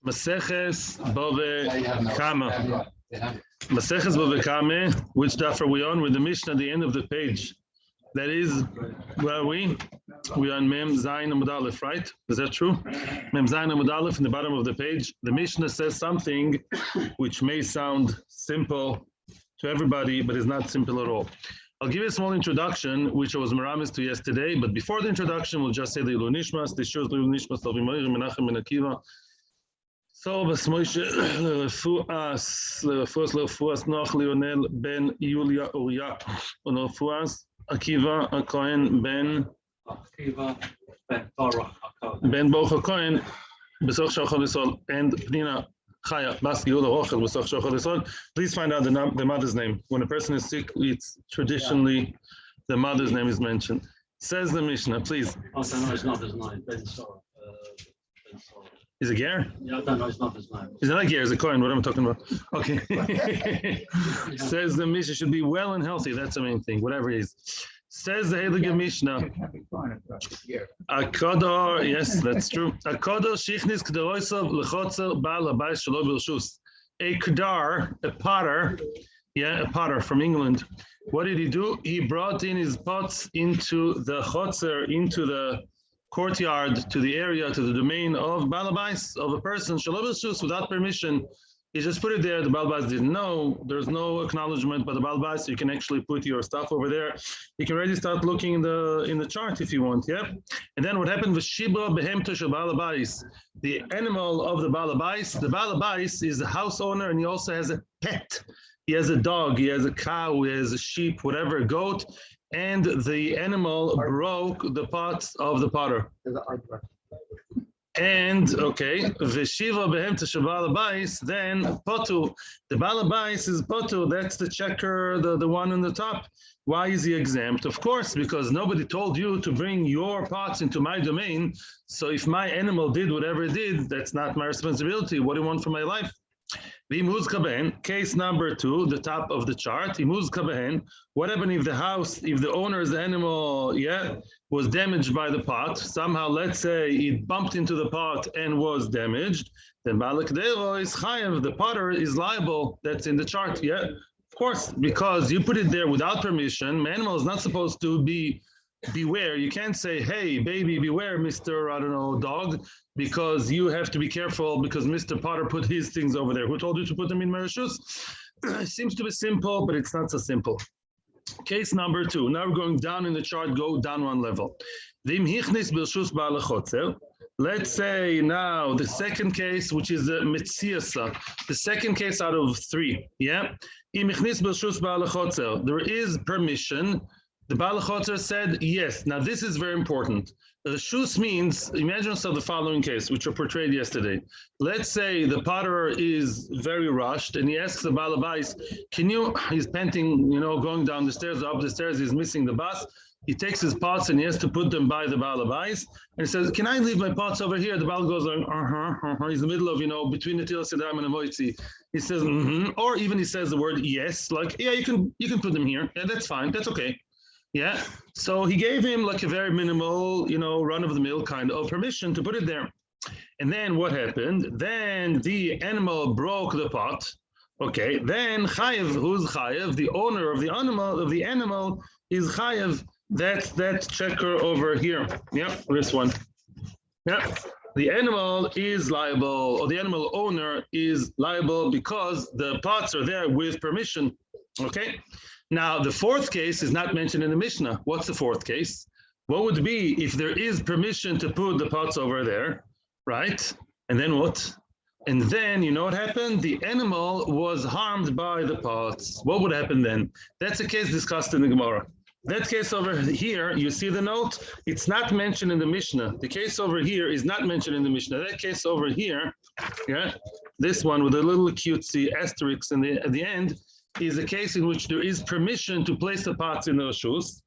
Maseches Bava Kama. Maseches Bava Kama, which daf are we on? With the Mishnah at the end of the page. That is, where are we? We are on Mem Zayin Amud Aleph, right? Is that true? Mem Zayin Amud Aleph in the bottom of the page. The Mishnah says something which may sound simple to everybody, but is not simple at all. I'll give you a small introduction, which I was meramis to yesterday, but before the introduction, we'll just say the Ilu Nishmas, the Shiur Ilu Nishmas, Lovi Moir, Menachem Ben Akiva. So, Basmoishe, Lefuas Noch Lionel Ben Yulia Uriah, Lefuas Akiva Akohen Ben Boch Akohen, Besoch Shachol Yisrael, and Pnina Chaya Bas Yehuda Rochel Besoch Shachol Yisrael. Please find out the mother's name. When a person is sick, it's traditionally the mother's name is mentioned. Says the Mishnah, please. Oh, no, it's not his name. Ben Sora. Is it Ger? Yeah, I don't know, it's not his name. Is it like Ger? Is it Cohen? What am I talking about? Okay. Says the Mishnah should be well and healthy. That's the main thing, whatever it is. Says the Heilige Mishnah. Akodor, yes, that's true. Akodor shichnis k'deroisav l'chotzer ba'al habayis shelo b'rshus. A kedar, a potter from England. What did he do? He brought in his pots into the chotzer, into the courtyard, to the area, to the domain of balabais, of a person, shelo b'rshus, without permission. He just put it there. The balabais didn't know. There's no acknowledgement by the balabais. You can actually put your stuff over there. You can already start looking in the chart if you want. Yeah. And then what happened was shibra behemto shel balabais, the animal of the balabais. The balabais is the house owner, and he also has a pet. He has a dog. He has a cow. He has a sheep, whatever, a goat. And the animal broke the pots of the potter. And okay, v'shiva behemta shebalabais, then potu. The balabais is potu. That's the checker, the one on the top. Why is he exempt? Of course, because nobody told you to bring your pots into my domain. So if my animal did whatever it did, that's not my responsibility. What do you want for my life? Case number 2, the top of the chart. What happened if the owner's animal, was damaged by the pot? Somehow, let's say it bumped into the pot and was damaged. Then Balakdero is chayav. The potter is liable. That's in the chart. Yeah, of course, because you put it there without permission. The animal is not supposed to beware. You can't say, hey, baby, beware, Mr. I don't know, dog, because you have to be careful because Mr. Potter put his things over there. Who told you to put them in Marishus? It seems to be simple, but it's not so simple. Case number 2. Now we're going down in the chart, go down one level. Let's say now the second case, which is the Metziasa, the second case out of 3. Yeah? There is permission. The Baal Chotzer said yes. Now this is very important. The Reshus means, imagine yourself the following case, which were portrayed yesterday. Let's say the potter is very rushed and he asks the Baal Habais, he's panting, going down the stairs, up the stairs, he's missing the bus. He takes his pots and he has to put them by the Baal Habais. And he says, can I leave my pots over here? The Baal goes like, He's in the middle of, between the Til Sedam and the Moitzi. He says, or even he says the word yes, like, yeah, you can put them here. Yeah, that's fine. That's okay. Yeah, so he gave him like a very minimal, run-of-the-mill kind of permission to put it there. And then what happened? Then the animal broke the pot. Okay, then Chayev, who's Chayev? The owner of the animal is Chayev. That's that checker over here. Yeah, this one. Yeah, the animal is liable, or the animal owner is liable because the pots are there with permission. Okay. Now, the fourth case is not mentioned in the Mishnah. What's the fourth case? What would be if there is permission to put the pots over there, right? And then what? And then, you know what happened? The animal was harmed by the pots. What would happen then? That's a case discussed in the Gemara. That case over here, you see the note? It's not mentioned in the Mishnah. The case over here is not mentioned in the Mishnah. That case over here, this one with a little cutesy asterisk at the end, is a case in which there is permission to place the pots in the Reshus,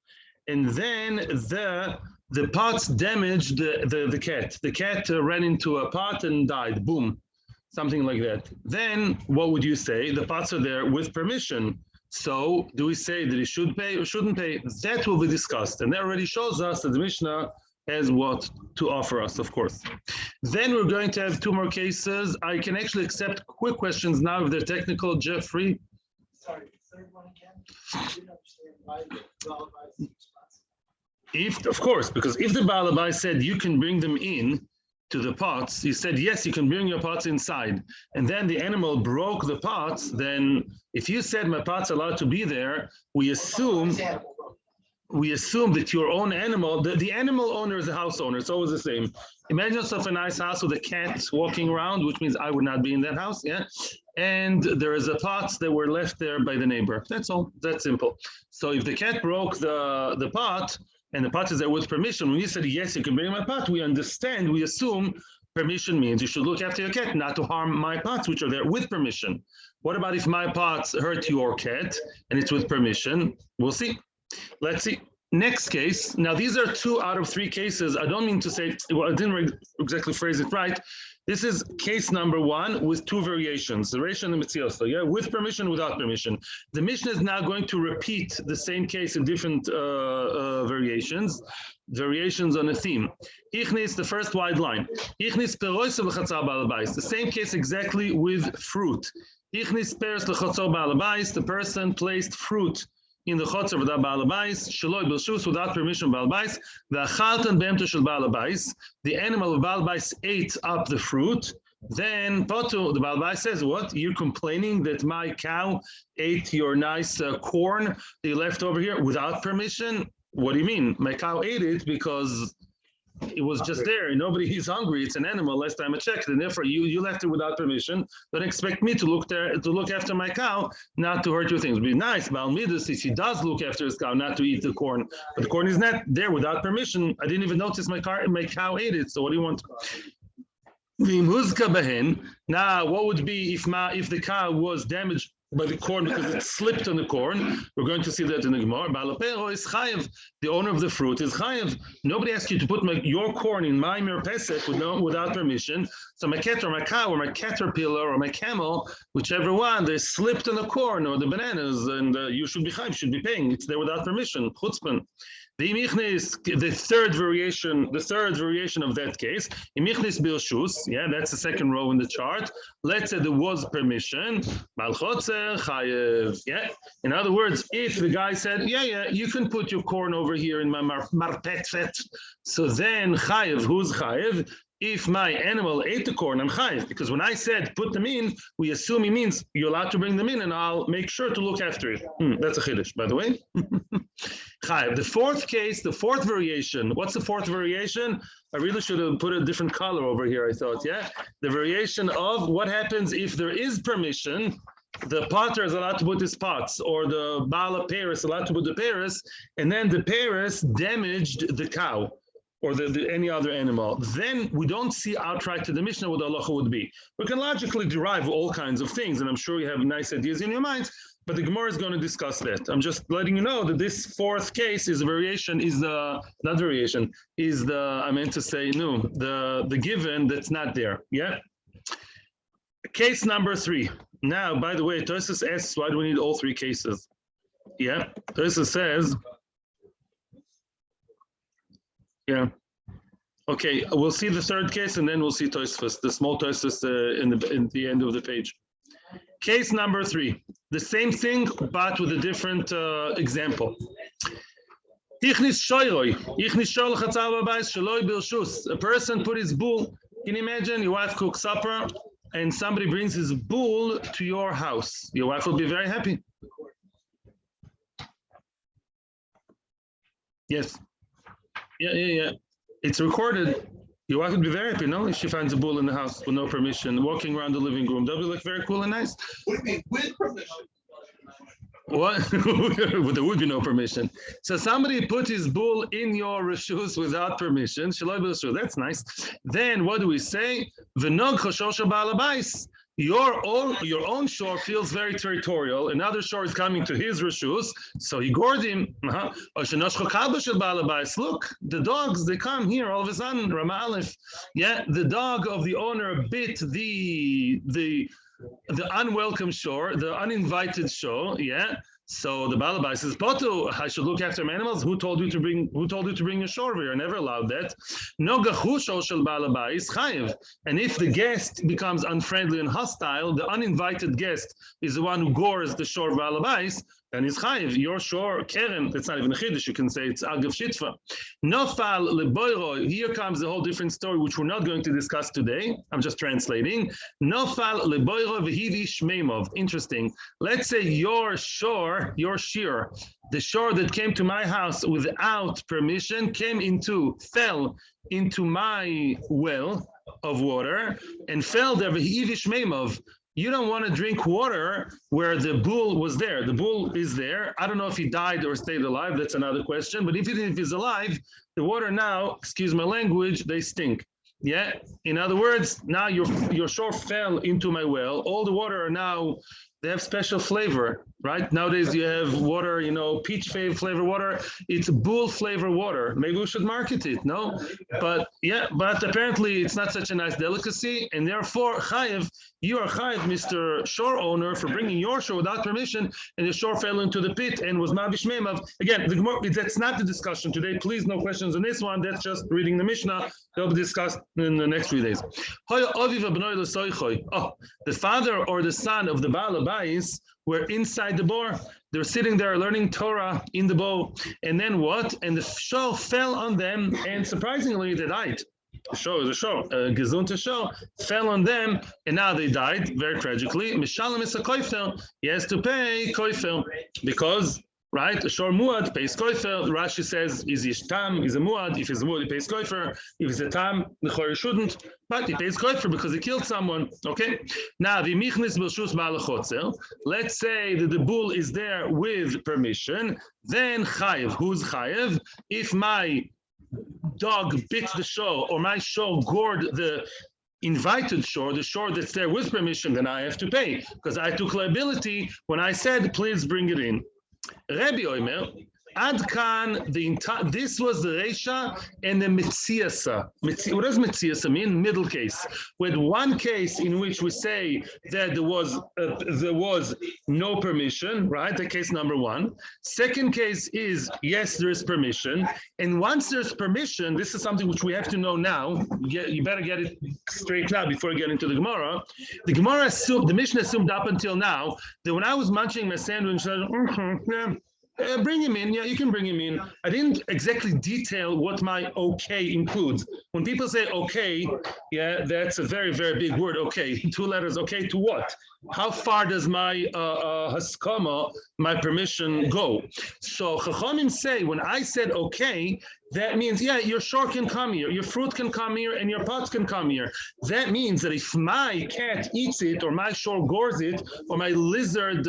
and then the pots damaged the cat. The cat ran into a pot and died. Boom. Something like that. Then what would you say? The pots are there with permission. So do we say that he should pay or shouldn't pay? That will be discussed. And that already shows us that the Mishnah has what to offer us, of course. Then we're going to have two more cases. I can actually accept quick questions now if they're technical. Jeffrey? Sorry, the third one again? I didn't understand why the lullaby is If, of course, because if the Baal Habayis said you can bring them in to the pots, he said, yes, you can bring your pots inside. And then the animal broke the pots, then if you said my pot's allowed to be there, we assume that your own animal, the animal owner is a house owner. It's always the same. Imagine yourself a nice house with a cat walking around, which means I would not be in that house, yeah? And there is a pots that were left there by the neighbor. That's all. That's simple. So if the cat broke the pot, and the pot is there with permission, when you said, yes, you can bring my pot, we understand, we assume permission means you should look after your cat, not to harm my pots, which are there with permission. What about if my pots hurt your cat, and it's with permission? We'll see. Let's see. Next case. Now, these are 2 out of 3 cases. I don't mean to say, well, I didn't exactly phrase it right. This is case number 1 with 2 variations, the Reish and the Metzios. So, yeah, with permission, without permission. The Mishnah is now going to repeat the same case in different variations on a theme. Ichnis, the first wide line. Ichnis peroisa v'chatzar ba'al habayis. The same case exactly with fruit. Ichnis peros l'chatzar ba'al habayis. The person placed fruit in the chotzer without Baal Habayis, sheloi b'rshus, without permission of Baal Habayis, v'achaltan be'emto shel Baal Habayis, the animal of Baal Habayis ate up the fruit, then Potu, the Baal Habayis says, what? You're complaining that my cow ate your nice corn that you left over here without permission? What do you mean? My cow ate it because it was just there. Nobody is hungry. It's an animal. Last time I checked, and therefore you left it without permission. Don't expect me to look after my cow, not to hurt your things. It'd be nice, Baal Midas, if he does look after his cow, not to eat the corn. But the corn is not there without permission. I didn't even notice my cow ate it. So what do you want? Now, what would be if the cow was damaged by the corn because it slipped on the corn? We're going to see that in the Gemara. Balapero is chayev. The owner of the fruit is chayev. Nobody asked you to put your corn in my mirpesek without permission. So my cat or my cow or my caterpillar or my camel, whichever one, they slipped on the corn or the bananas, and you should be chayev, should be paying. It's there without permission. Chutzpan. The third variation of that case, yeah, that's the second row in the chart. Let's say there was permission. Yeah. In other words, if the guy said, yeah, you can put your corn over here in my marpet, so then chayev, who's chayev? If my animal ate the corn, I'm chayev, because when I said put them in, we assume he means you're allowed to bring them in, and I'll make sure to look after it. That's a chiddush, by the way. Chayev. The fourth case, the fourth variation. What's the fourth variation? I really should have put a different color over here, I thought, yeah? The variation of what happens if there is permission, the potter is allowed to put his pots, or the Baal Paris is allowed to put the Paris, and then the Paris damaged the cow, or any other animal. Then we don't see outright to the Mishnah what the halacha would be. We can logically derive all kinds of things, and I'm sure you have nice ideas in your mind, but the Gemara is going to discuss that. I'm just letting you know that this fourth case is a variation, the given that's not there, yeah? Case number 3. Now, by the way, Tosfos asks, why do we need all 3 cases? Yeah, Tosfos says, yeah. Okay, we'll see the third case, and then we'll see Tosfos, the small Tosfos in the end of the page. Case number 3, the same thing, but with a different example. A person put his bull. Can you imagine your wife cooks supper, and somebody brings his bull to your house? Your wife will be very happy. Yes. Yeah. It's recorded. Your wife would be very happy, no? If she finds a bull in the house with no permission, walking around the living room. That would look very cool and nice. What do you mean, with permission? What? There would be no permission. So somebody put his bull in your reshus without permission. That's nice. Then what do we say? Your own shore feels very territorial. Another shore is coming to his reshus, so he gored him. Look, the dogs, they come here all of a sudden. Rama Aleph, yeah, the dog of the owner bit the unwelcome shore, the uninvited shore, yeah. So the Balabai says, Potu, I should look after my animals. Who told you to bring your shore? We are never allowed that. No gachusho shel Balabai is chayiv. And if the guest becomes unfriendly and hostile, the uninvited guest is the one who gores the shore Balabais, then it's chayiv. Your shore, Keren, that's not even a chiddush, you can say it's agav shitfa. Nofal leboiro, here comes a whole different story, which we're not going to discuss today. I'm just translating. Nofal leboiro v'hivi shmeimov. Interesting. Let's say your shore, your shiur, the shore that came to my house without permission, fell into my well of water, and fell there v'hivi shmeimov. You don't want to drink water where the bull was there. The bull is there. I don't know if he died or stayed alive. That's another question. But if he's alive, the water now, excuse my language, they stink. Yeah. In other words, now your shore fell into my well. All the water are now, they have special flavor, right? Nowadays you have water, peach flavor water. It's bull flavor water. Maybe we should market it, no? But apparently it's not such a nice delicacy, and therefore chayiv, you are chayiv, Mr. Shore owner, for bringing your shore without permission, and the shore fell into the pit and was mavish meimav. Again, that's not the discussion today. Please, no questions on this one. That's just reading the Mishnah. They'll be discussed in the next 3 days. Oh, the father or the son of the Baal Abayis were inside the bore. They're sitting there learning Torah in the bow. And then what? And the show fell on them, and surprisingly, they died. The show is a show. Gesundte show fell on them, and now they died very tragically. Mishalem is a koifel. He has to pay koifel because, right, a shor muad pays koifer. Rashi says, is he tam, is a muad. If he's a muad, he pays koifer. If he's a tam, the chor shouldn't, but he pays koifer because he killed someone. Okay. Now, the michnis b'shus ba'alachotzel. Let's say that the bull is there with permission. Then chayev. Who's chayev? If my dog bit the show, or my show gored the invited shore, the shore that's there with permission, then I have to pay because I took liability when I said, please bring it in. Rebbi Omer, Ad Kan, this was the Reisha and the Metziasa. What does Metziasa mean? Middle case. With one case in which we say that there was no permission, right? The case number one. Second case is, yes, there is permission. And once there's permission, this is something which we have to know now. You better get it straight now before you get into the Gemara. The Gemara assumed, the Mishnah assumed up until now, that when I was munching my sandwich, I said, bring him in. Yeah, you can bring him in. I didn't exactly detail what my okay includes. When people say okay, yeah, that's a very, very big word. Okay, 2 letters. Okay, to what? How far does my haskama, my permission, go? So Chachamim say, when I said okay, that means, yeah, your shore can come here, your fruit can come here, and your pots can come here. That means that if my cat eats it, or my shore gores it, or my lizard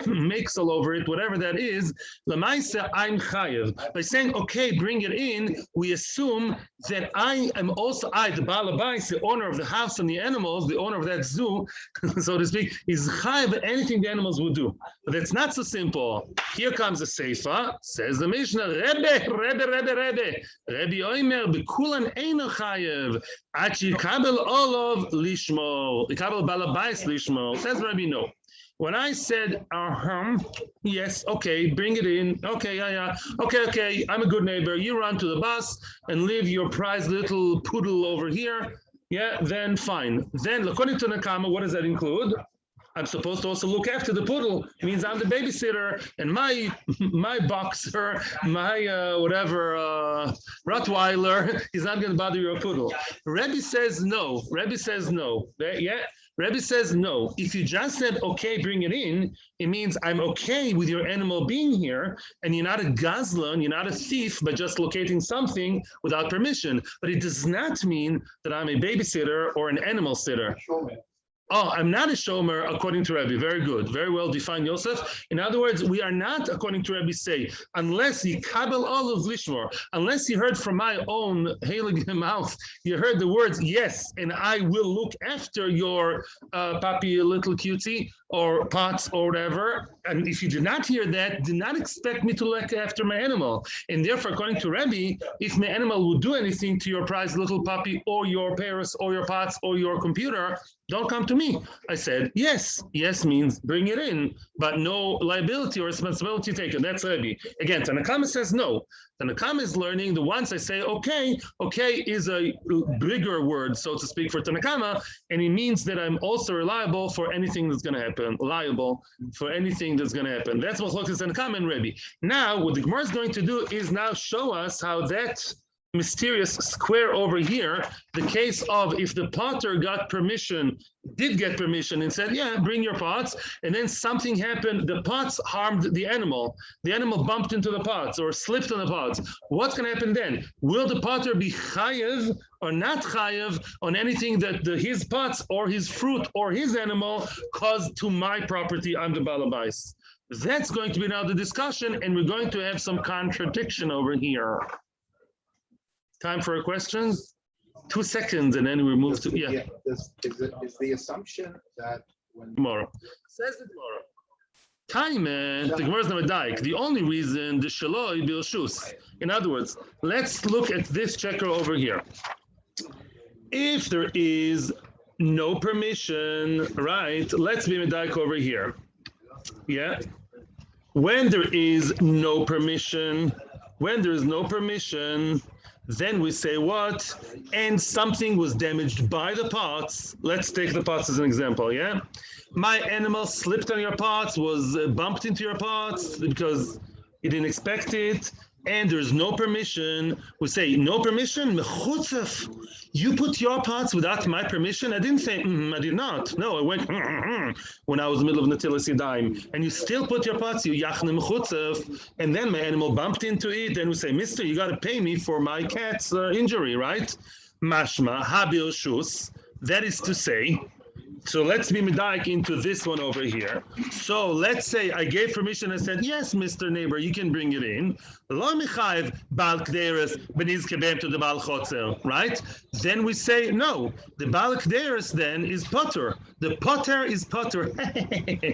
makes all over it, whatever that is, Lamaisa, I'm chayev. By saying, okay, bring it in, we assume that I am also, the Baal Abayis, the owner of the house and the animals, the owner of that zoo, so to speak, is chayev anything the animals would do. But that's not so simple. Here comes the Seifa, says the Mishnah, Rebbi Omer bekulan eino chayev achi kabel olov lishmo kabel balabais lishmo. Says Rabbi, no. When I said yes, okay, bring it in. Okay, yeah. Okay, I'm a good neighbor. You run to the bus and leave your prized little poodle over here. Yeah, then fine. Then according to Nakama, what does that include? I'm supposed to also look after the poodle. It means I'm the babysitter, and my boxer, my Rottweiler is not going to bother your poodle. Rebbi says no. Rebbi says no. Rebbi says no. If you just said, okay, bring it in, it means I'm okay with your animal being here, and you're not a gazlan, you're not a thief by just locating something without permission. But it does not mean that I'm a babysitter or an animal sitter. Oh, I'm not a shomer according to Rebbi. Very good. Very well defined, Yosef. In other words, we are not, according to Rebbi, say, unless you kabel olav lishmor, unless you heard from my own heilig mouth, you heard the words, yes, and I will look after your puppy, little cutie. or pots or whatever. And if you did not hear that, do not expect me to look after my animal. And therefore, according to Rebbe, if my animal would do anything to your prized little puppy or your Paris or your pots or your computer, don't come to me. I said, yes. Yes means bring it in, but no liability or responsibility taken. That's Rebbe. Again, Tanna Kama says no. Tanna Kama is learning the once I say okay is a bigger word, so to speak, for Tanna Kama, and it means that I'm also reliable for anything that's going to happen. Liable for anything that's going to happen. That's what Tanna Kama and Rebbe. Now, what the Gemara is going to do is now show us how that mysterious square over here, the case of if the potter did get permission and said, yeah, bring your pots, and then something happened, the pots harmed the animal bumped into the pots or slipped on the pots, what's going to happen then? Will the potter be chayev or not chayev on anything that his pots or his fruit or his animal caused to my property? I'm the balabais. That's going to be now the discussion, and we're going to have some contradiction over here. Time for a question? 2 seconds, and then we move to Is the assumption that when tomorrow says the Gemara, time the Gemara is not medayik. The only reason the shaloi bilshus. In other words, let's look at this checker over here. If there is no permission, right? Let's be medayik over here. Yeah. When there is no permission, then we say what? And something was damaged by the pots. Let's take the pots as an example, yeah? My animal slipped on your pots, was bumped into your pots because it didn't expect it, and there's no permission. We say, no permission? Mechutzef. You put your pots without my permission? I didn't say, I did not. No, I went, when I was in the middle of Natilas Yadayim. And you still put your pots, you yachne mechutzef, and then my animal bumped into it, and we say, mister, you got to pay me for my cat's injury, right? Mashma, habil shus. That is to say, so let's be medayik into this one over here. So let's say I gave permission and said, yes, Mr. Neighbor, you can bring it in. Lo michayev bal kderes benizkebem to the bal chotzer, right? Then we say, no, the bal kderes then is potter. The potter is potter.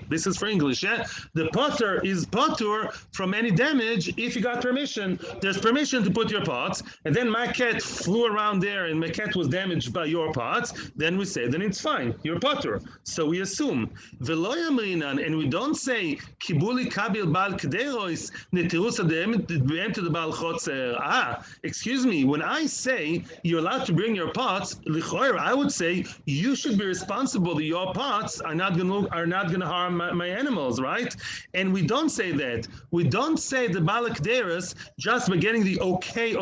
This is for English, yeah? The potter is potter from any damage if you got permission. There's permission to put your pots, and then my cat flew around there and my cat was damaged by your pots, then we say, then it's fine, you're potter. So we assume. V'lo yamrinan, and we don't say, kibuli kabil bal kderos netirus adem to the bal chotzer. Excuse me, when I say you're allowed to bring your pots, lichoyer, I would say you should be responsible that your pots are not going to harm my animals, right? And we don't say that. We don't say the bal kderos just by getting the okay,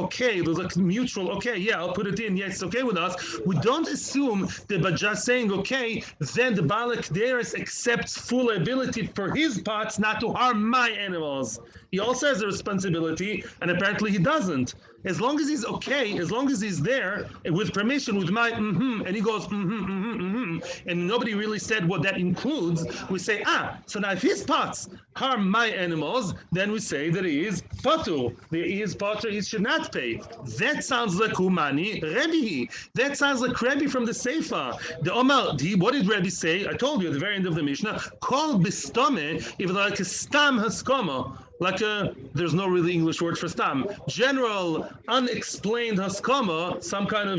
there's like mutual okay, yeah, I'll put it in, yeah, it's okay with us. We don't assume that by just saying okay, then the bal kderos accepts full liability for his pots not to harm my animals. He also has a responsibility, and apparently he doesn't. As long as he's okay, as long as he's there with permission, with my and he goes and nobody really said what that includes, we say, so now if his pots harm my animals, then we say that he is potter. He is potter, he should not pay. That sounds like Humani Rebbe. That sounds like Rebbe from the Seifa. The Omar, what did Rebbe say? I told you at the very end of the Mishnah, Kol bistome, if like a stam haskoma. Like there's no really English word for stam. General, unexplained haskama, some kind of,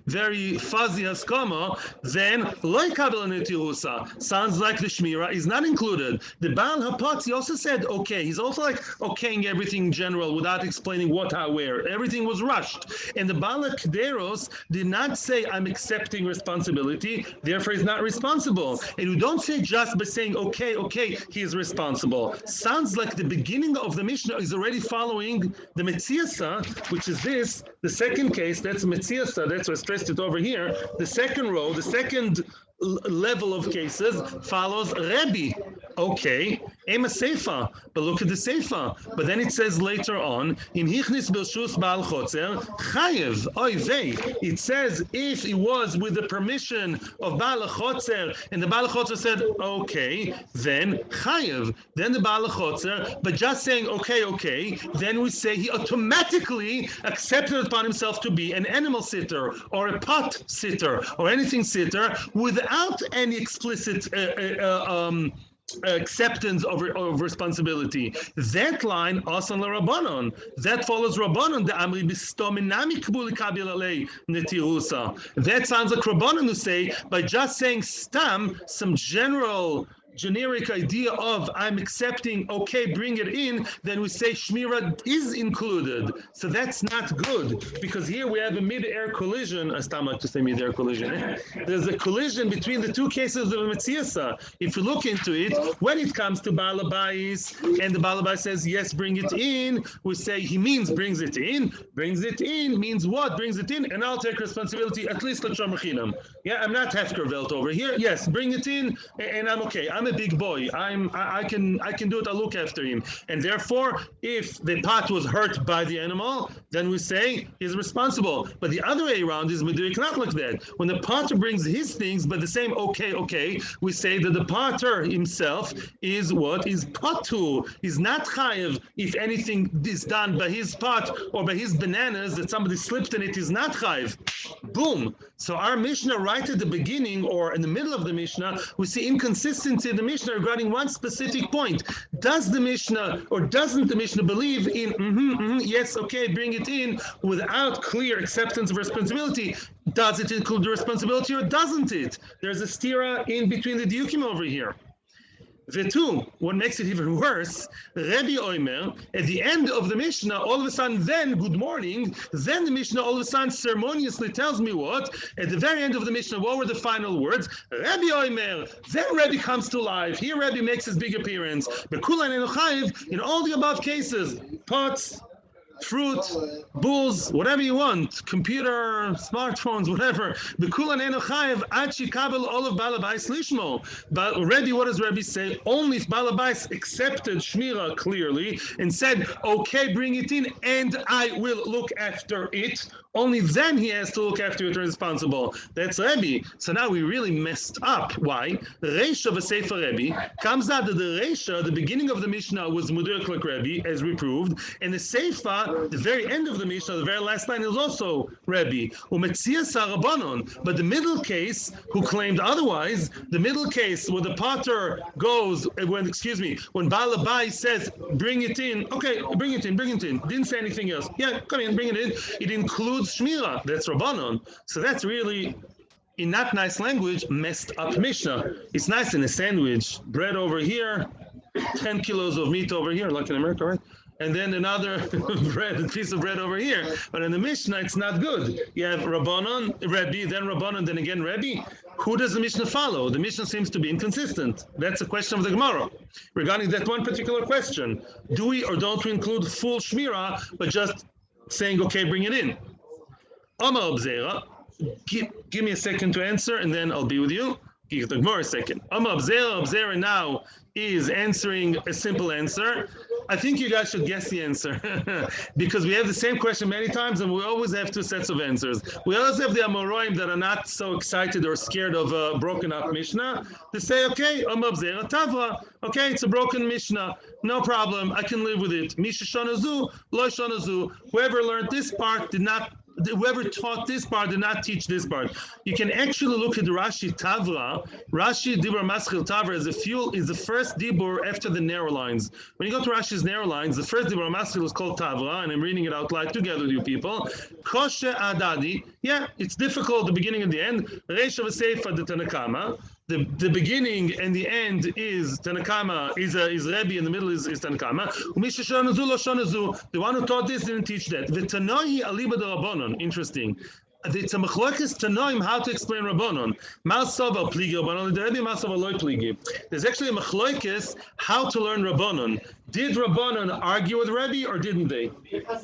very fuzzy haskama, then loy kabel netirusa. Sounds like the Shmira is not included. The Baal Hapatzi also said okay. He's also like okaying everything general without explaining what, how, where. Everything was rushed. And the Baal Kderos did not say I'm accepting responsibility, therefore he's not responsible. And you don't say just by saying okay, he is responsible. Sounds like the beginning of the Mishnah is already following the Metziasa, which is this, the second case, that's Metziasa, that's why I stressed it over here. The second row, the second level of cases follows Rebbe. Okay, Ema Seifa, but look at the Seifa. But then it says later on, in Hichnis Bershus Baal Chotzer, Chayev, oy vey. It says if it was with the permission of Baal Chotzer, and the Baal Chotzer said, okay, then Chayev, then the Baal Chotzer, but just saying, okay, then we say he automatically accepted upon himself to be an animal sitter, or a pot sitter, or anything sitter, without any explicit acceptance of responsibility. That line, Asan la Rabbanon, that follows Rabbanon, the Amri bistominami kbuli kabil alei netirusa. That sounds like Rabbanon who say, by just saying stam, some generic idea of I'm accepting, okay, bring it in, then we say Shmira is included. So that's not good, because here we have a mid-air collision. I still like to say mid-air collision. There's a collision between the two cases of Metziasa. If you look into it, when it comes to Balabais, and the Balabais says, yes, bring it in, we say he means brings it in. Brings it in means what? Brings it in, and I'll take responsibility, at least like Shamachinam. Yeah, I'm not Hefkervelt over here. Yes, bring it in, and I'm okay. I'm a big boy. I can do it. I'll look after him. And therefore, if the pot was hurt by the animal, then we say he's responsible. But the other way around is Meduik not like that. When the potter brings his things, but the same okay, we say that the potter himself is what? Is potu. He's not chayev if anything is done by his pot or by his bananas that somebody slipped in it is not chayev. Boom. So our Mishnah right at the beginning or in the middle of the Mishnah, we see inconsistency in the Mishnah regarding one specific point. Does the Mishnah or doesn't the Mishnah believe in yes, okay, bring it in without clear acceptance of responsibility? Does it include the responsibility or doesn't it? There's a stira in between the diukim over here. The two, what makes it even worse, Rebbi Omer, at the end of the Mishnah, all of a sudden, then, good morning, then the Mishnah all of a sudden ceremoniously tells me what? At the very end of the Mishnah, what were the final words? Rebbi Omer, then Rebbi comes to life. Here Rebbi makes his big appearance. In all the above cases, pots, fruit, bulls, whatever you want, computer, smartphones, whatever. But Rebbe, what does Rebbe say? Only if Balabais accepted Shmira clearly and said, okay, bring it in and I will look after it, only then he has to look after it and responsible. That's Rebbe. So now we really messed up. Why? Reisha v'Sefer Rebbe comes out that the Reisha, the beginning of the Mishnah, was Mudir like Rebbe, as we proved, and the Seifa, the very end of the Mishnah, the very last line is also Rebbe. Umetzias Rabanan. But the middle case, who claimed otherwise, the middle case where the potter goes, when Balabai says, bring it in, okay, bring it in, didn't say anything else. Yeah, come in, bring it in. It includes Shmira, that's Rabbanon. So that's really, in not nice language, messed up Mishnah. It's nice in a sandwich, bread over here, 10 kilos of meat over here, like in America, right? And then another piece of bread over here. But in the Mishnah, it's not good. You have Rabbanon, Rebbe, then Rabbanon, then again Rebbe. Who does the Mishnah follow? The Mishnah seems to be inconsistent. That's a question of the Gemara. Regarding that one particular question, do we or don't we include full Shmira, but just saying, okay, bring it in? Amar Abzera, give me a second to answer, and then I'll be with you. Give the Gemara a second. Amar Abzera now is answering a simple answer. I think you guys should guess the answer because we have the same question many times and we always have two sets of answers. We always have the Amoroim that are not so excited or scared of a broken up Mishnah to say, okay, Amabzera Tavra, okay, it's a broken Mishnah, no problem, I can live with it. Misha Shonazu, Lo Shonazu, whoever learned this part did not, whoever taught this part did not teach this part. You can actually look at the Rashi Tavra. Rashi Dibur Maschil Tavra is the first Dibur after the narrow lines. When you go to Rashi's narrow lines, the first Dibur Maschil is called Tavra, and I'm reading it out loud together with you people. Koshe Adadi, yeah, it's difficult, the beginning and the end. Reisha v'Seifa the Tanna Kama. The beginning and the end is Tanakama, is Rebbe, in the middle is Tanakama. The one who taught this didn't teach that. The Tanohi aliba de Rabbanon. Interesting. It's a machlokas Tanoim how to explain Rabbanon. Malsava pligi Rabbanon, the Rebbe Malsava loy pligi. There's actually a machlokas how to learn Rabbanon. Did Rabbanon argue with Rebbe or didn't they?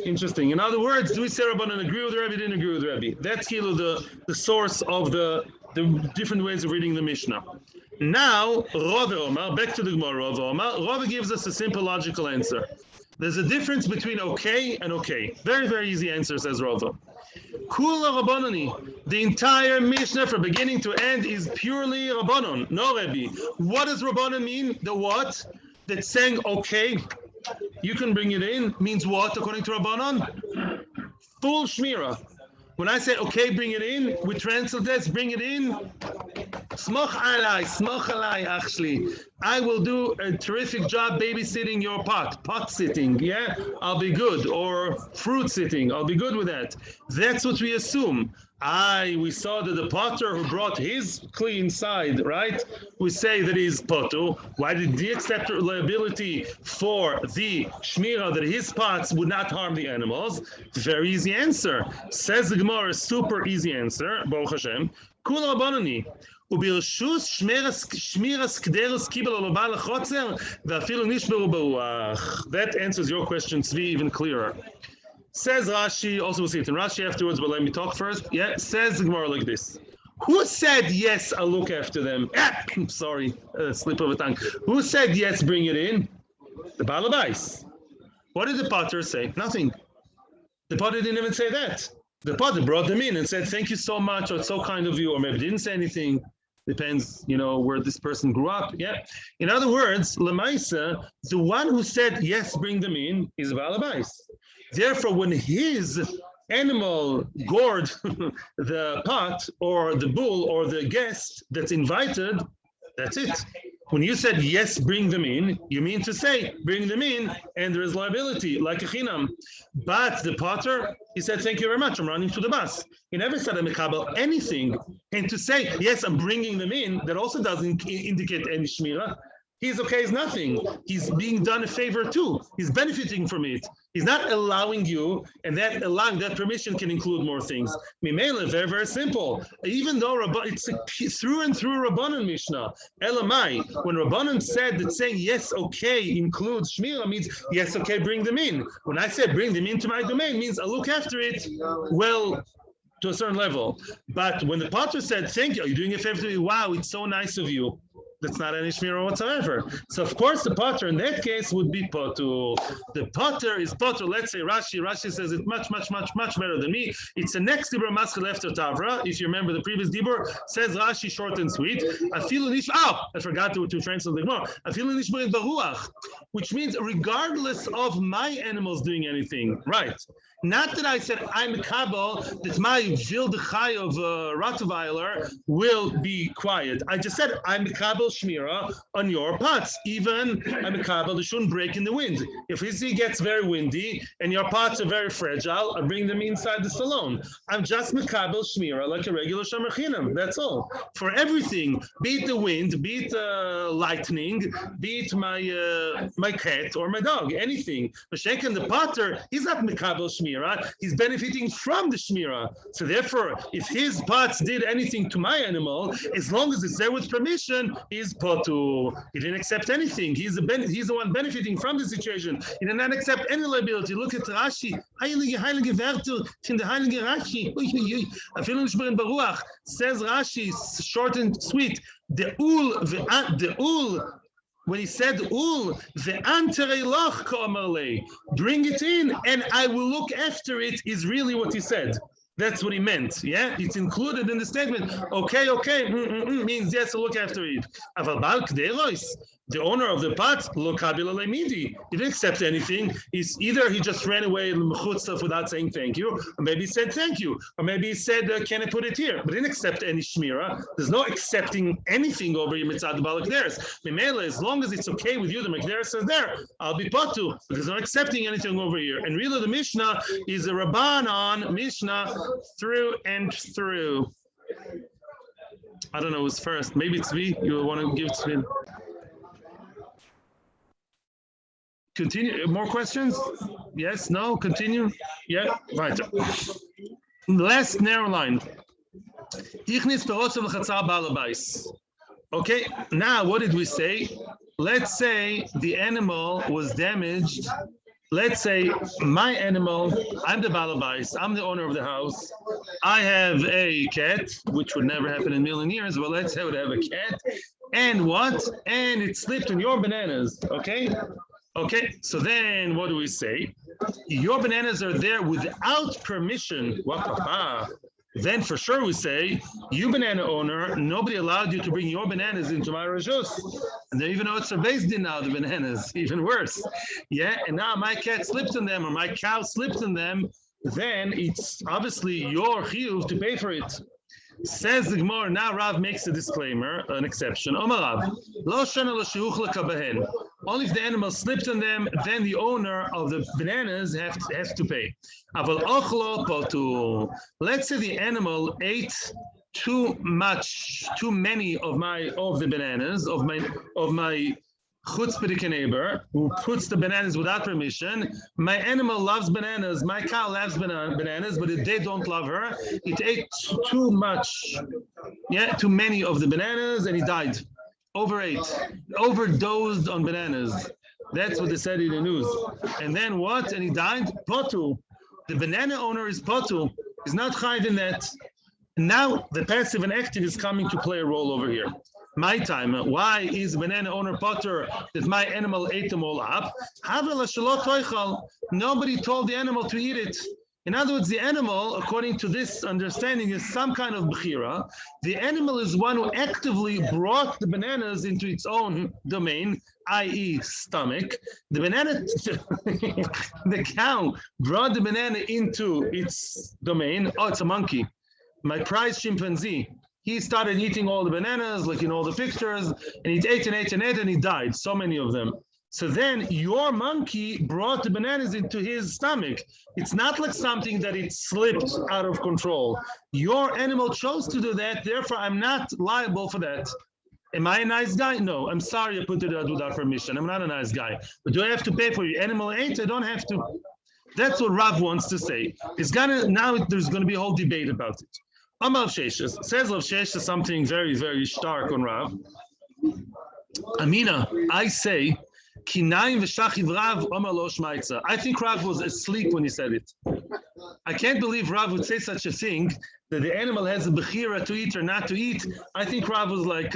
Interesting. In other words, do we say Rabbanon agree with Rebbe, didn't agree with Rebbe? That's the source of the the different ways of reading the Mishnah. Now, Rava Omar, back to the Gemara, Rava Omar. Rava gives us a simple logical answer. There's a difference between okay and okay. Very, very easy answer, says Rava. Kula Rabbanani. The entire Mishnah from beginning to end is purely Rabbanon, no Rebbe. What does Rabbanon mean? The what? That's saying okay, you can bring it in, means what according to Rabbanon? Full Shmira. When I say okay, bring it in, we translate this, bring it in. Smoch alai, actually. I will do a terrific job babysitting your pot sitting, yeah? I'll be good. Or fruit sitting, I'll be good with that. That's what we assume. We saw that the potter who brought his clean side, right? We say that he's potter. Why did he accept liability for the shmira that his pots would not harm the animals? Very easy answer. Says the Gemara, super easy answer. Baruch Hashem. Kul Rabbanani. That answers your question, Tzvi, even clearer. Says Rashi, also we'll see it in Rashi afterwards, but let me talk first. Yeah, says the Gemara like this. Who said, yes, I'll look after them? Sorry, slip of a tongue. Who said, yes, bring it in? The Balabais. What did the potter say? Nothing. The potter didn't even say that. The potter brought them in and said, thank you so much, or it's so kind of you, or maybe didn't say anything. Depends, where this person grew up. Yeah. In other words, Lemaisa, the one who said, yes, bring them in, is a Balabais. Therefore, when his animal gored the pot or the bull or the guest that's invited, that's it. When you said, yes, bring them in, you mean to say, bring them in, and there is liability, like a chinam. But the potter, he said, thank you very much, I'm running to the bus. He never said, I'm mekabel anything. And to say, yes, I'm bringing them in, that also doesn't indicate any shmira. He's okay as nothing. He's being done a favor too. He's benefiting from it. He's not allowing you, and that permission can include more things. Mimele, very, very simple. Even though it's a through and through Rabbanan Mishnah. Elamai, when Rabbanan said that saying yes, okay includes Shmira means yes, okay, bring them in. When I said bring them into my domain means I'll look after it. Well, to a certain level. But when the potter said, thank you, you're doing a favor to me, wow, it's so nice of you. That's not any shmira whatsoever. So of course the potter in that case would be potter. The potter is potter. Let's say Rashi. Rashi says it much better than me. It's the next dibur maskil after Tavra. If you remember the previous dibur, says Rashi short and sweet. I forgot to translate the Gemara. Which means regardless of my animals doing anything, right? Not that I said I'm a kabel, that my wild chai of Rottweiler will be quiet. I just said I'm a kabel shmira on your pots. Even I'm a kabel, they shouldn't break in the wind. If it gets very windy and your pots are very fragile, I bring them inside the salon. I'm just mekabel shmira like a regular shamerchinam. That's all. For everything, be it the wind, be it lightning, be it my cat or my dog, anything. Mashenkin the potter, he's not mekabel shmira. He's benefiting from the shmira. So therefore, if his pots did anything to my animal, as long as it's there with permission, he's potu. He didn't accept anything. He's the one benefiting from the situation. He did not accept any liability. Look at Rashi. Heilige Werte in the Heilige Rashi. Says Rashi, short and sweet. The ul. When he said, "Ul ve'anterei bring it in, and I will look after it," is really what he said. That's what he meant. Yeah, it's included in the statement. Okay, means yes, I'll look after it. The owner of the pot, he didn't accept anything. Either he just ran away without saying thank you, or maybe he said thank you, or maybe he said, can I put it here? But he didn't accept any shmira. There's no accepting anything over your mitzvah balakderes. As long as it's okay with you, the makderes is there, I'll be potu, because I'm not accepting anything over here. And really the Mishnah is a Rabbanan Mishnah through and through. I don't know who's first. Maybe Tzvi, you want to give Tzvi. Continue. More questions? Yes? No? Continue? Yeah? Right. Last narrow line. Okay, now what did we say? Let's say the animal was damaged let's say my animal, I'm the balabais, I'm the owner of the house. I have a cat, which would never happen in a million years, but let's say I would have a cat. And what? And it slipped in your bananas, okay? Okay, so then what do we say? Your bananas are there without permission. Then for sure we say, you banana owner, nobody allowed you to bring your bananas into my rajos. And they even know it's a BSD now, the bananas, even worse. Yeah, and now my cat slipped in them or my cow slipped in them, then it's obviously your chiyuv to pay for it. Says the Gemara, now Rav makes a disclaimer, an exception. Omar Rav, lo shana lo sheuch lekabahen. Only if the animal slipped on them, then the owner of the bananas has to pay. Aval ochlo potu. Let's say the animal ate too many of the bananas of my chutzpahdik neighbor who puts the bananas without permission. My animal loves bananas. My cow loves bananas, but if they don't love her, it ate too many of the bananas, and he died. Overdosed on bananas. That's what they said in the news. And then what? And he died. Potu. The banana owner is potu. He's not chayv in that. Now the passive and active is coming to play a role over here. My time. Why is banana owner potter that my animal ate them all up? Nobody told the animal to eat it. In other words, the animal, according to this understanding, is some kind of bechira. The animal is one who actively brought the bananas into its own domain, i.e. stomach. The cow brought the banana into its domain. Oh, it's a monkey. My prize chimpanzee. He started eating all the bananas, like in all the pictures, and he ate and he died, so many of them. So then your monkey brought the bananas into his stomach. It's not like something that it slipped out of control. Your animal chose to do that, therefore I'm not liable for that. Am I a nice guy? No, I'm sorry I put it out without permission. I'm not a nice guy. But do I have to pay for your animal ate? I don't have to. That's what Rav wants to say. Now there's going to be a whole debate about it. Amar Sheshes says Rav Sheshes something very, very stark on Rav. Amina, I say, Kinayim v'shachiv Rav Amar lo shmaitza. I think Rav was asleep when he said it. I can't believe Rav would say such a thing, that the animal has a bechira to eat or not to eat. I think Rav was like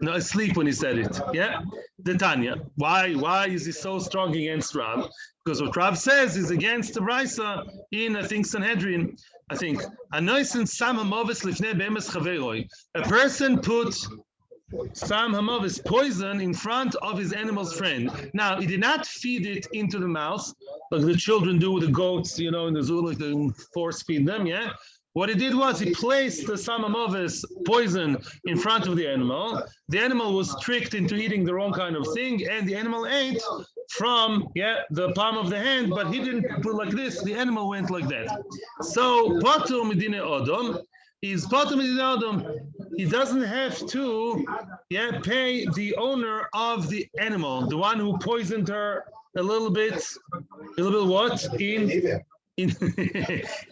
asleep when he said it. Yeah? The Tanya. Why is he so strong against Rav? Because what Rav says is against the Brisa in, I think, Sanhedrin. I think, a person put Sam Hamavis poison in front of his animal's friend. Now, he did not feed it into the mouth, like the children do with the goats, in the zoo, like they force feed them, yeah? What he did was he placed the Sam Hamavis poison in front of the animal. The animal was tricked into eating the wrong kind of thing, and the animal ate from the palm of the hand, but he didn't put like this, the animal went like that. So, Patur Medine Odom is Patur Medine Odom. He doesn't have to pay the owner of the animal, the one who poisoned her a little bit what? In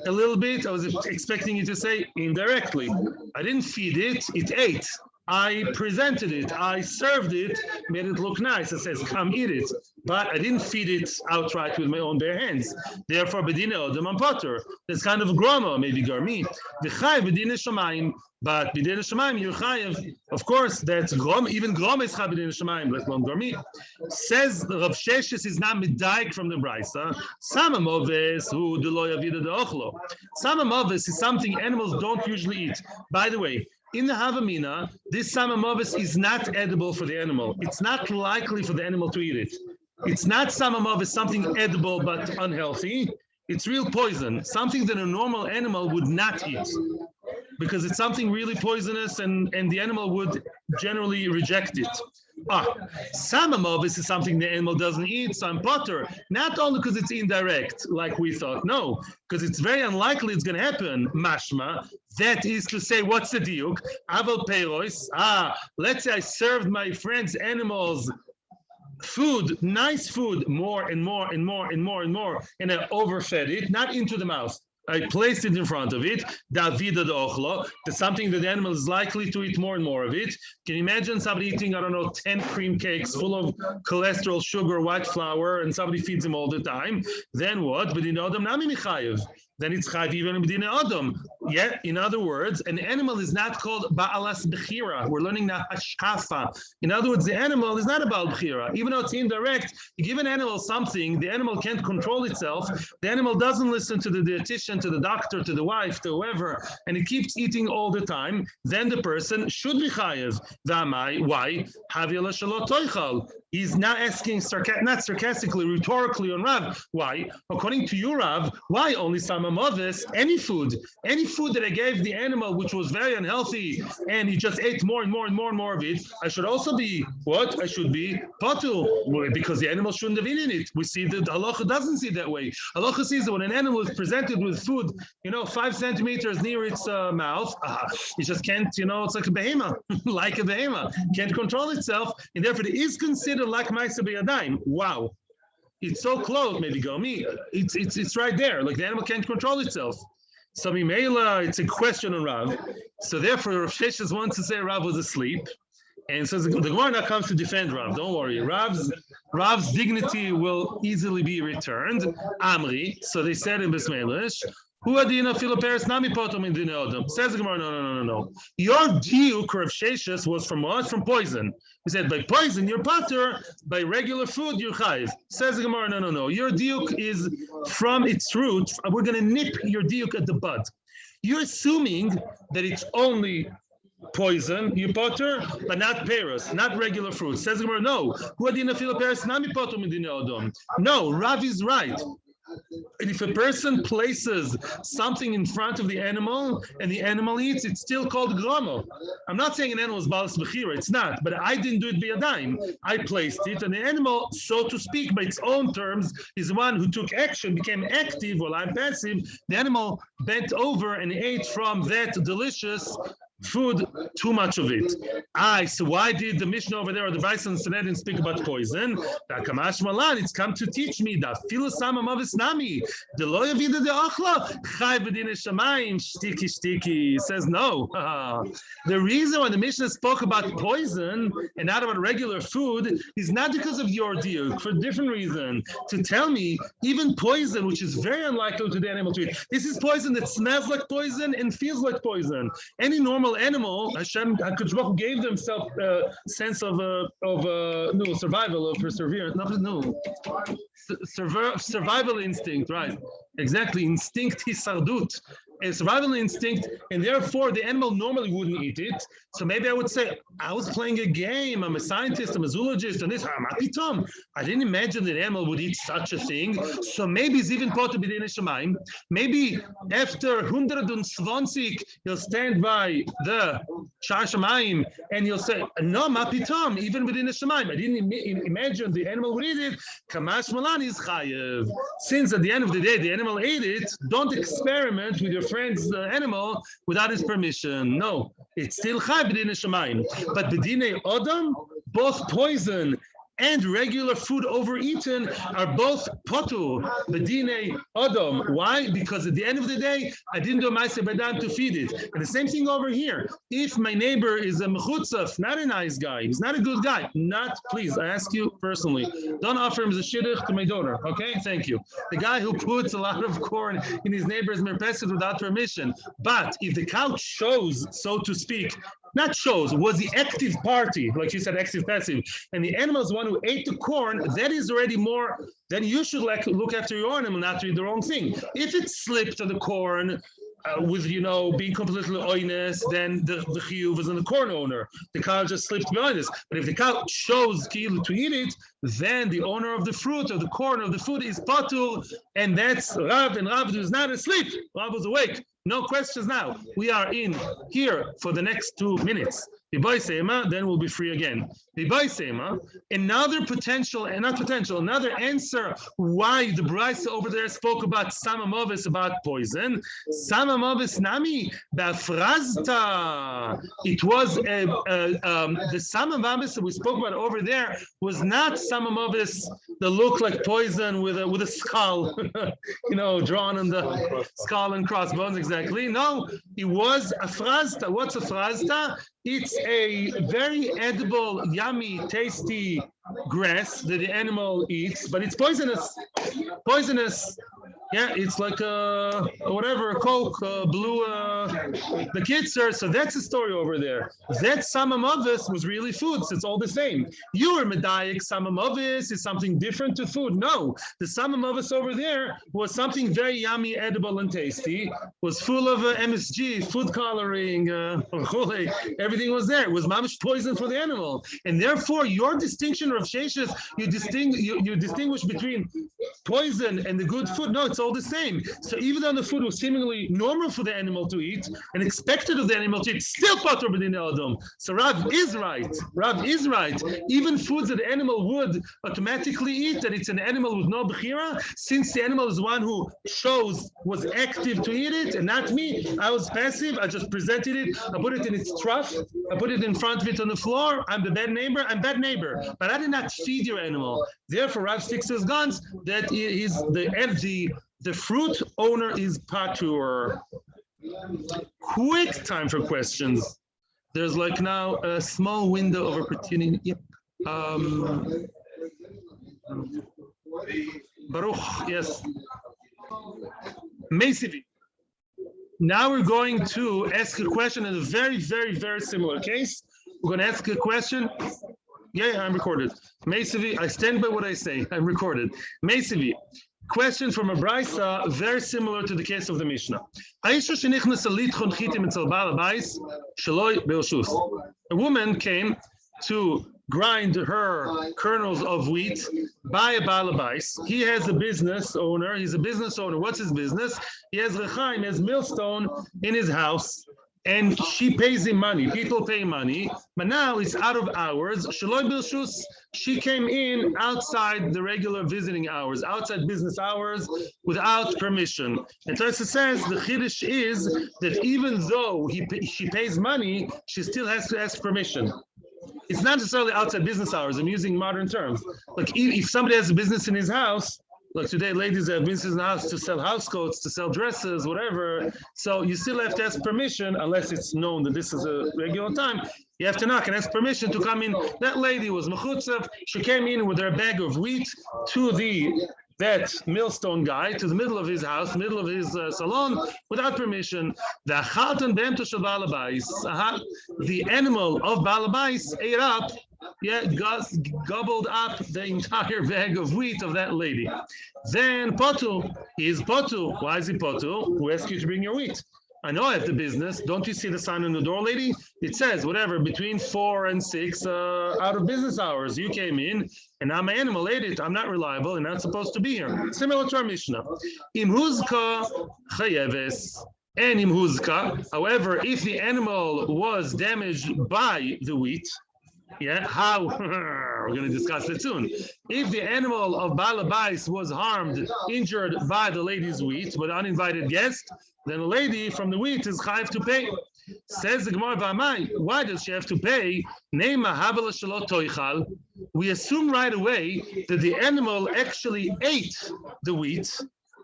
a little bit, I was expecting you to say indirectly. I didn't feed it, it ate. I presented it, I served it, made it look nice. It says, come eat it. But I didn't feed it outright with my own bare hands. Therefore, Bedine Odom and Potter. That's kind of a groma, maybe Garmi. V'chai Bedine Shamayim. But Bedine Shamayim, you're chayev. Of course, that's groma. Even groma is chai Bedine Shamayim, let alone Garmi. Says Rav Sheshes is not medaik from the Brisa. Samamoves, who delo yavida de ochlo. Samamoves is something animals don't usually eat. By the way, in the Havamina, this samamovis is not edible for the animal. It's not likely for the animal to eat it. It's not samamovis, something edible but unhealthy. It's real poison, something that a normal animal would not eat, because it's something really poisonous and the animal would generally reject it. Samamovis is something the animal doesn't eat, so I'm potter, not only because it's indirect, like we thought, no, because it's very unlikely it's going to happen, mashma. That is to say, what's the diuk? Aval peiros. Let's say I served my friend's animals food, nice food, more and more and more and more and more, and I overfed it, not into the mouth. I placed it in front of it. Davida de ochlo. That's something that the animal is likely to eat more and more of it. Can you imagine somebody eating, I don't know, 10 cream cakes full of cholesterol, sugar, white flour, and somebody feeds him all the time? Then what? But in Adam nami michayev. Then it's chayiv even in Adam. Yeah, in other words, an animal is not called ba'alas bechira. We're learning now hashkafa. In other words, the animal is not about bechira. Even though it's indirect, you give an animal something, the animal can't control itself. The animal doesn't listen to the dietitian, to the doctor, to the wife, to whoever, and it keeps eating all the time. Then the person should be chayiv. Why? Havila shalot toichal. He's not asking, not sarcastically, rhetorically on Rav. Why? According to you, Rav, why only samamovis? Any food that I gave the animal, which was very unhealthy, and he just ate more and more and more and more of it, I should also be, what? I should be potul, because the animal shouldn't have eaten it. We see that halacha doesn't see it that way. Halacha sees that when an animal is presented with food, 5 centimeters near its mouth, it just can't, it's like a behemoth, like a behemoth, can't control itself, and therefore it is considered like Maisa B'Yadayim. Wow. It's so close, maybe Gomi. It's right there. Like the animal can't control itself. So Mimela, it's a question on Rav. So therefore, Rav Sheshes wants to say Rav was asleep. And so the Gemara now comes to defend Rav. Don't worry. Rav's dignity will easily be returned. Amri. So they said in Bismillah, who adina Philipperis nami potom in dina odom? Says the Gemara, no. Your diuk, Rav Sheshes, was from what? From poison. He said, by poison, you're potter. By regular food, you're chayiv. Says the Gemara, no. Your diuk is from its roots. We're going to nip your diuk at the bud. You're assuming that it's only poison, you potter, but not peros, not regular fruit. Says the Gemara, no. Who adina Philipperis nami potom in dina odom? No, Rav is right. And if a person places something in front of the animal and the animal eats, it's still called gromo. I'm not saying an animal is balas bechira, it's not, but I didn't do it biyadayim. I placed it, and the animal, so to speak, by its own terms, is the one who took action, became active while I'm passive. The animal bent over and ate from that delicious food, too much of it. So why did the Mishnah over there, or the Vice and Sanhedrin, speak about poison? It's come to teach me that filasama mavis nami, the loya vida de achla, chai b'dinei shamayim, shtiki. Says no. The reason why the Mishnah spoke about poison and not about regular food is not because of your diuk, for a different reason. To tell me, even poison, which is very unlikely to the animal to eat, this is poison that smells like poison and feels like poison. Any normal animal, Hashem HaKadosh Baruch Hu gave themselves a sense of survival, of perseverance. Survival instinct, right? Exactly, instinct hisardut, a survival instinct, and therefore the animal normally wouldn't eat it. So maybe I would say, I was playing a game, I'm a scientist, I'm a zoologist, and this, I didn't imagine that an animal would eat such a thing. So maybe it's even part of b'dinei shamayim. Maybe after 120, he'll stand by the shar shamayim and he'll say, no, mapitom, even b'dinei shamayim. I didn't imagine the animal would eat it. Kamash malan is chayev. Since at the end of the day, the animal ate it, don't experiment with your friend's animal without his permission. No, it's still chayev b'dinei shamayim. But b'dinei odom, both poison and regular food overeaten are both potur, b'dinei odom. Why? Because at the end of the day, I didn't do ma'aseh b'dayim to feed it. And the same thing over here. If my neighbor is a mechutzaf, not a nice guy, he's not a good guy, please, I ask you personally, don't offer him as a shidduch to my daughter, okay? Thank you. The guy who puts a lot of corn in his neighbor's merpeset without permission. But if the cow chose, so to speak, was the active party, like you said, active passive, and the animal is the one who ate the corn, that is already more, then you should look after your animal, not to eat the wrong thing. If it slipped on the corn, with being completely honest, then the chiyuv is on the corn owner. The cow just slipped behind this. But if the cow chose to eat it, then the owner of the fruit or the corn of the food is patur, and that's Rav, and Rav is not asleep. Rav was awake. No questions now. We are in here for the next 2 minutes. Then we'll be free again. Another potential, another answer why the Brisa over there spoke about Samamovis, about poison. Samamovis nami bafrazta. It was the Samamovis that we spoke about over there was not Samamovis that looked like poison with a skull, drawn on the skull and crossbones. Exactly. No, it was a frazta. What's a frazta? It's a very edible, yummy, tasty grass that the animal eats, but it's poisonous. Poisonous. Yeah, it's like a Coke, blue, the kitzer. So that's the story over there. That Samamovis was really food. So it's all the same. Your medayik Samamovis is something different to food. No, the Samamovis over there was something very yummy, edible, and tasty. Was full of MSG, food coloring, everything was there. It was mamish poison for the animal, and therefore your distinction of sheshes, you distinguish between poison and the good food. No, it's all the same. So even though the food was seemingly normal for the animal to eat and expected of the animal to eat, still patur b'din adam. So Rav is right. Even foods that the animal would automatically eat, that it's an animal with no bechira, since the animal is one who was active to eat it, and not me. I was passive. I just presented it. I put it in its trough. I put it in front of it on the floor. I'm the bad neighbor. I'm bad neighbor. But I did not feed your animal. Therefore, Rav sticks to his guns that is the fruit owner is patur. Quick time for questions. There's like now a small window of opportunity. Yep. Baruch, yes. Meisivi. Now we're going to ask a question in a very, very, very similar case. We're going to ask a question. Yeah, I'm recorded. Meisivi, I stand by what I say. I'm recorded. Meisivi. Question from a brisa very similar to the case of the Mishnah. A woman came to grind her kernels of wheat by a balabais. He has a business owner. He's a business owner. What's his business? He has rechaim, he has millstone in his house. And she pays him money. People pay money, but now it's out of hours. Shaloi bilshus. She came in outside the regular visiting hours, outside business hours, without permission. And Tosa says the chiddush is that even though she pays money, she still has to ask permission. It's not necessarily outside business hours. I'm using modern terms. Like if somebody has a business in his house. Like today, ladies have business in the house to sell house coats, to sell dresses, whatever. So you still have to ask permission, unless it's known that this is a regular time. You have to knock and ask permission to come in. That lady was mechutzav. She came in with her bag of wheat to that millstone guy, to the middle of his house, middle of his salon, without permission. The animal of balabais ate up. Yeah, gobbled up the entire bag of wheat of that lady. Then potu, he's potu. Why is he potu? Who asked you to bring your wheat? I know I have the business. Don't you see the sign on the door, lady? It says, whatever, between 4 and 6 out of business hours. You came in, and now my animal ate it. I'm not reliable, and not supposed to be here. Similar to our Mishnah. Imhuzka chayeves. And imhuzka. However, if the animal was damaged by the wheat, yeah, how? We're going to discuss it soon. If the animal of balabais was harmed, injured by the lady's wheat, with uninvited guest, then the lady from the wheat is chayav to pay. Says the Gemara V'amai, why does she have to pay? Neima havala shelo toichal. We assume right away that the animal actually ate the wheat,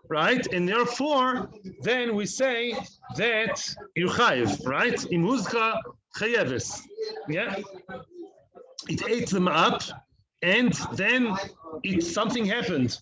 right? And therefore, then we say that you chayav, right? Imuzka chayeves. Yeah. It ate them up, and then something happened.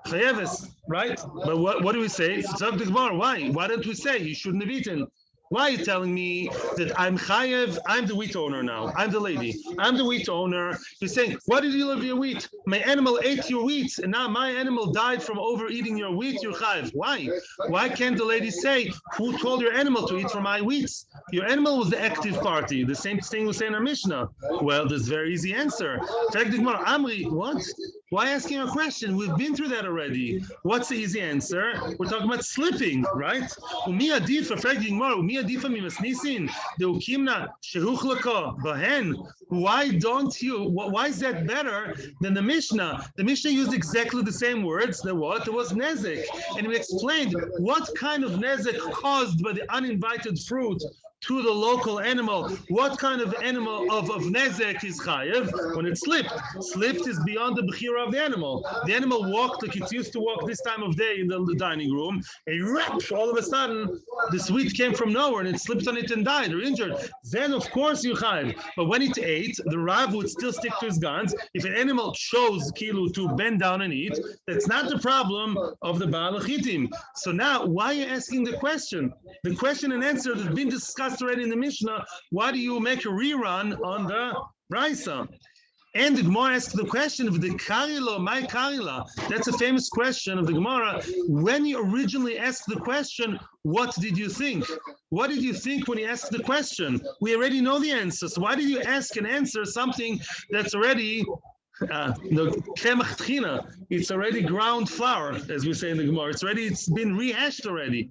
Chayeves, right? But what do we say? Why? Why don't we say you shouldn't have eaten? Why are you telling me that I'm chayev? I'm the wheat owner now. I'm the lady. I'm the wheat owner. You're saying, why did you leave your wheat? My animal ate your wheat, and now my animal died from overeating your wheat. You're chayev. Why? Why can't the lady say, who told your animal to eat from my wheat? Your animal was the active party. The same thing we say in our Mishnah. Well, there's a very easy answer. In fact, Amri, what? Why asking a question? We've been through that already. What's the easy answer? We're talking about slipping, right? Umi adifa, fraging more. Umi adifa mimasnisin. The ukimna shehuchlaka bahen. Why don't you? Why is that better than the Mishnah? The Mishnah used exactly the same words. There was nezek, and we explained what kind of nezek caused by the uninvited fruit to the local animal. What kind of animal of nezek is chayev? When it slipped. Slipped is beyond the bechira of the animal. The animal walked like it's used to walk this time of day in the dining room, and all of a sudden the sweet came from nowhere and it slipped on it and died or injured. Then of course you chayev. But when it ate, the Rav would still stick to his guns. If an animal chose kilu to bend down and eat, that's not the problem of the Baal Chitim. So now, why are you asking the question? The question and answer has been discussed already in the Mishnah. Why do you make a rerun on the Brisa? And the Gemara asks the question of the Karila, my Karila. That's a famous question of the Gemara. When you originally asked the question, what did you think? What did you think when you asked the question? We already know the answer. So why did you ask and answer something that's already it's already ground flour, as we say in the Gemara. It's been rehashed already.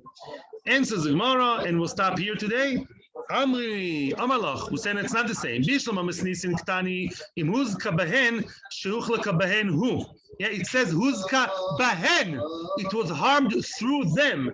Answers the Gemara, and we'll stop here today. Amri, Amalach, who said it's not the same. Bishlam Amasnisin Ktani, Im Huzka Bahen, Sheuchlaka Bahen Hu. Yeah, it says Huzka Bahen. It was harmed through them.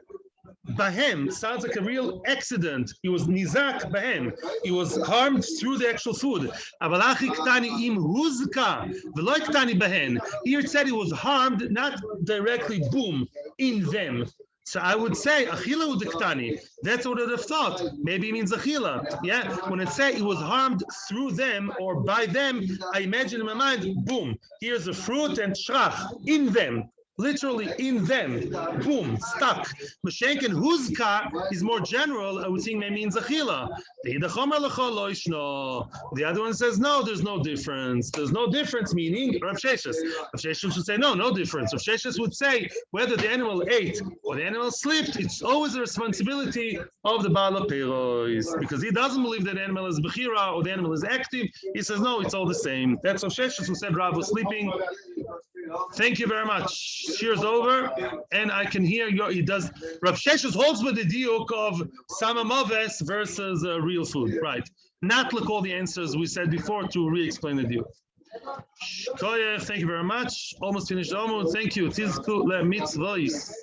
Bahem sounds like a real accident. He was nizak bahem. He was harmed through the actual food. Avalachi ktani im huzka v'lo ktani bahen. Here it said he was harmed, not directly, boom, in them. So I would say achila u'dektani. That's what I would have thought. Maybe it means achila. Yeah. When it says it was harmed through them or by them, I imagine in my mind, boom. Here's a fruit and shrach in them. Literally in them, boom, stuck. Mashenk and huzka is more general. I would think maybe means achila. The other one says no, there's no difference. There's no difference, meaning Rav Sheshes. Rav Sheshes would say no difference. Rav Sheshes would say whether the animal ate or the animal slipped, it's always the responsibility of the Baal Perois, because he doesn't believe that the animal is bechira or the animal is active. He says no, it's all the same. That's Rav Sheshes who said Rav was sleeping. Thank you very much. Shiur's over, and I can hear he does. Rav Sheshes holds with the diuk of samamoves versus real food, right? Not like all the answers we said before to re-explain the diuk. Thank you very much. Almost finished. Amud. Thank you. Tizku le mitzvahs.